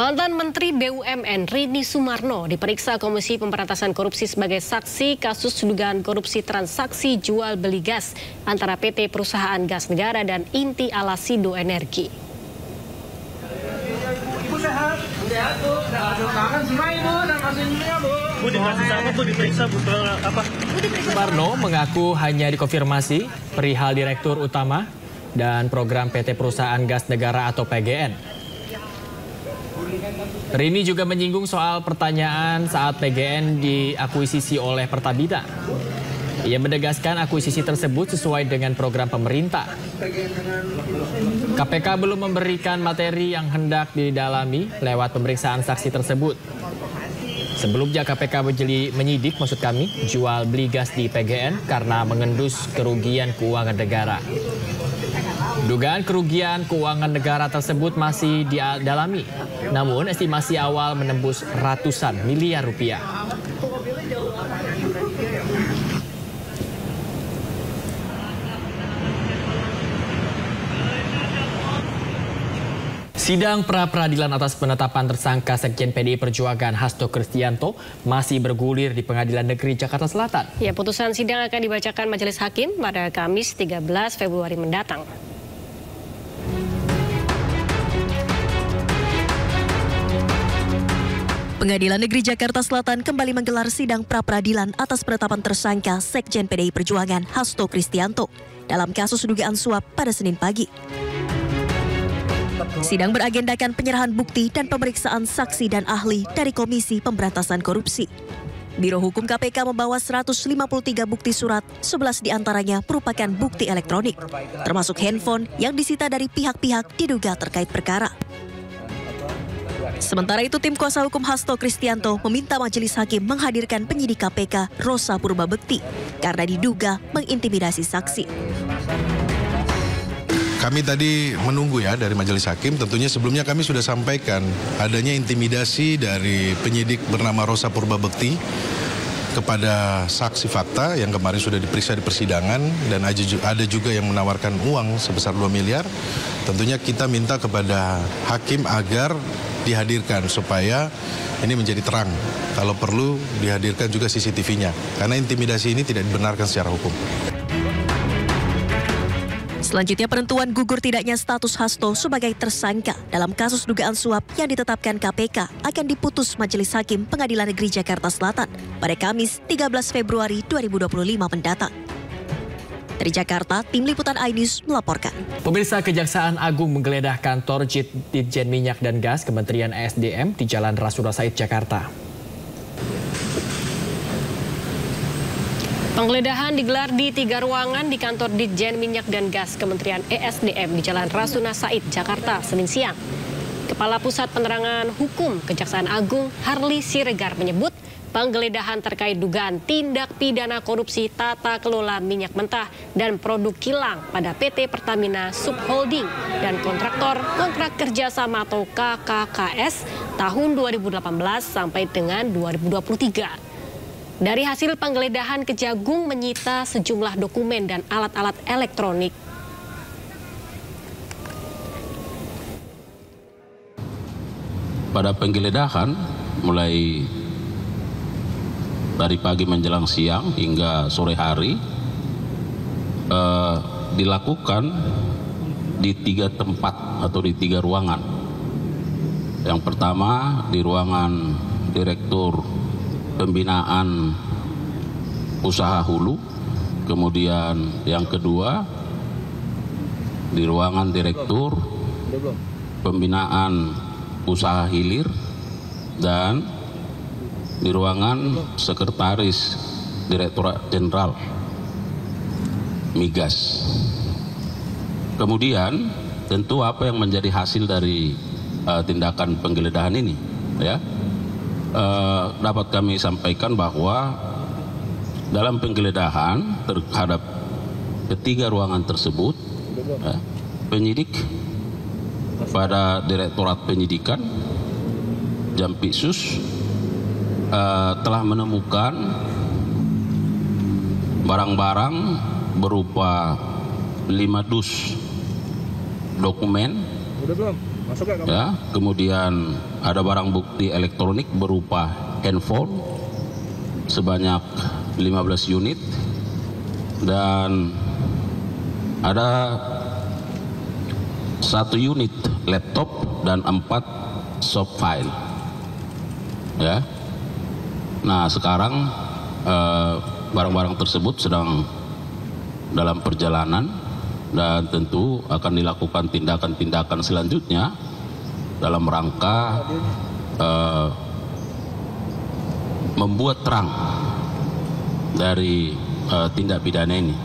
Mantan Menteri BUMN Rini Sumarno diperiksa Komisi Pemberantasan Korupsi sebagai saksi kasus dugaan korupsi transaksi jual beli gas antara PT Perusahaan Gas Negara dan Inti Alasido Energi. Sumarno mengaku hanya dikonfirmasi perihal Direktur Utama dan Program PT Perusahaan Gas Negara atau PGN. Rini juga menyinggung soal pertanyaan saat PGN diakuisisi oleh Pertamina. Ia menegaskan akuisisi tersebut sesuai dengan program pemerintah. KPK belum memberikan materi yang hendak didalami lewat pemeriksaan saksi tersebut. Sebelumnya KPK menyidik jual beli gas di PGN karena mengendus kerugian keuangan negara. Dugaan kerugian keuangan negara tersebut masih didalami, namun estimasi awal menembus ratusan miliar rupiah. Sidang pra-peradilan atas penetapan tersangka Sekjen PDI Perjuangan Hasto Kristianto masih bergulir di Pengadilan Negeri Jakarta Selatan. Ya, putusan sidang akan dibacakan Majelis Hakim pada Kamis 13 Februari mendatang. Pengadilan Negeri Jakarta Selatan kembali menggelar sidang pra-peradilan atas penetapan tersangka Sekjen PDI Perjuangan Hasto Kristianto dalam kasus dugaan suap pada Senin pagi. Sidang beragendakan penyerahan bukti dan pemeriksaan saksi dan ahli dari Komisi Pemberantasan Korupsi. Biro Hukum KPK membawa 153 bukti surat, 11 diantaranya merupakan bukti elektronik, termasuk handphone yang disita dari pihak-pihak diduga terkait perkara. Sementara itu, tim kuasa hukum Hasto Kristianto meminta Majelis Hakim menghadirkan penyidik KPK Rosa Purbabekti karena diduga mengintimidasi saksi. Kami tadi menunggu ya dari Majelis Hakim, tentunya sebelumnya kami sudah sampaikan adanya intimidasi dari penyidik bernama Rosa Purbabekti kepada saksi fakta yang kemarin sudah diperiksa di persidangan, dan ada juga yang menawarkan uang sebesar 2 miliar. Tentunya kita minta kepada hakim agar dihadirkan supaya ini menjadi terang. Kalau perlu dihadirkan juga CCTV-nya, karena intimidasi ini tidak dibenarkan secara hukum. Selanjutnya, penentuan gugur tidaknya status Hasto sebagai tersangka dalam kasus dugaan suap yang ditetapkan KPK akan diputus Majelis Hakim Pengadilan Negeri Jakarta Selatan pada Kamis 13 Februari 2025 mendatang. Dari Jakarta, Tim Liputan iNews melaporkan. Pemirsa, Kejaksaan Agung menggeledah kantor Ditjen Minyak dan Gas Kementerian ESDM di Jalan Rasuna Said, Jakarta. Penggeledahan digelar di 3 ruangan di kantor Ditjen Minyak dan Gas Kementerian ESDM di Jalan Rasuna Said, Jakarta, Senin siang. Kepala Pusat Penerangan Hukum Kejaksaan Agung, Harli Siregar, menyebut penggeledahan terkait dugaan tindak pidana korupsi tata kelola minyak mentah dan produk kilang pada PT Pertamina Subholding dan kontraktor kontrak kerjasama atau KKKS tahun 2018 sampai dengan 2023. Dari hasil penggeledahan, Kejagung menyita sejumlah dokumen dan alat-alat elektronik. Pada penggeledahan mulai dari pagi menjelang siang hingga sore hari dilakukan di 3 tempat atau di 3 ruangan. Yang pertama di ruangan Direktur Pembinaan Usaha Hulu, kemudian yang kedua di ruangan Direktur Pembinaan Usaha Hilir, dan di ruangan Sekretaris Direktorat Jenderal Migas. Kemudian tentu apa yang menjadi hasil dari tindakan penggeledahan ini, ya, dapat kami sampaikan bahwa dalam penggeledahan terhadap ketiga ruangan tersebut, penyidik pada Direktorat Penyidikan Jampitsus telah menemukan barang-barang berupa 5 dus dokumen Ya, kemudian ada barang bukti elektronik berupa handphone sebanyak 15 unit dan ada 1 unit laptop dan 4 soft file. Ya. Nah, sekarang barang-barang tersebut sedang dalam perjalanan dan tentu akan dilakukan tindakan-tindakan selanjutnya dalam rangka membuat terang dari tindak pidana ini.